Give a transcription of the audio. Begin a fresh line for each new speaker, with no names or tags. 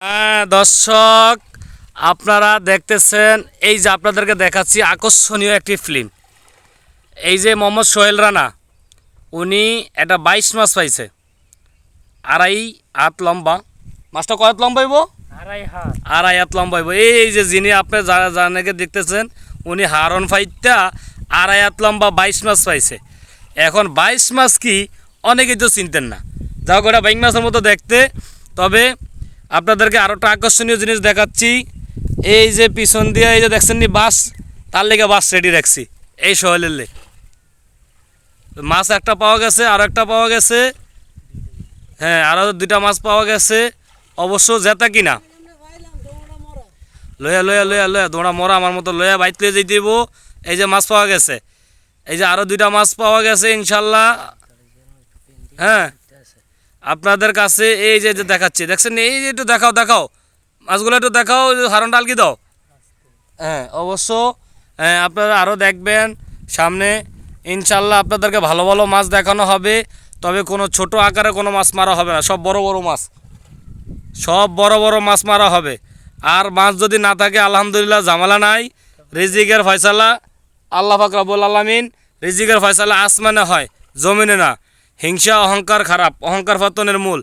হ্যাঁ দর্শক, আপনারা দেখতেছেন এই যে আপনাদেরকে দেখাচ্ছি আকর্ষণীয় একটি ফিল্ম। এই যে মোহাম্মদ সোহেল রানা, উনি একটা 22 মাছ পাইছে, 2.5 হাত লম্বা। মাছটা কয় হাত লম্বা হইব? 2.5 হাত লম্বা হইব। এই যে যিনি আপনি যাকে দেখতেছেন, উনি হারন ফাইটটা 2.5 হাত লম্বা 22 মাছ পাইছে। এখন 22 মাছ কি অনেকেই তো চিনতেন না, যাও ওটা বাইং মাছের মতো দেখতে। তবে আপনাদেরকে আরও একটা আকর্ষণীয় জিনিস দেখাচ্ছি। এই যে পিছন দিয়ে এই যে দেখছেন নি বাস, তার লেগে বাস রেডি রাখছি এই সোহেলের লেগে। মাছ একটা পাওয়া গেছে, আরও একটা পাওয়া গেছে, হ্যাঁ আরও 2টা মাছ পাওয়া গেছে। অবশ্য জেতা কিনা লয়া লয়া লয়া লয়া দৌড়া মরা আমার মতো লয়া বাইত লয়ে যেতে দিব। এই যে মাছ পাওয়া গেছে, এই যে আরও 2টা মাছ পাওয়া গেছে ইনশাল্লাহ। হ্যাঁ আপনাদের কাছে এই যে দেখাচ্ছি, দেখছেন এই যে একটু দেখাও দেখাও মাছগুলো একটু দেখাও, হারন ডালকি দাও। হ্যাঁ অবশ্য আপনারা আরও দেখবেন সামনে ইনশাল্লাহ, আপনাদেরকে ভালো ভালো মাছ দেখানো হবে। তবে কোনো ছোট আকারে কোনো মাছ মারা হবে না, সব বড় বড় মাছ, সব বড় বড় মাছ মারা হবে। আর মাছ যদি না থাকে আলহামদুলিল্লাহ, ঝামেলা নাই। রিজিকের ফয়সালা আল্লাহ পাক রব্বুল আলামিন, রিজিকের ফয়সালা আসমানে হয়, জমিনে না। হিংসা অহংকার খারাপ, অহংকার পতনের মূল।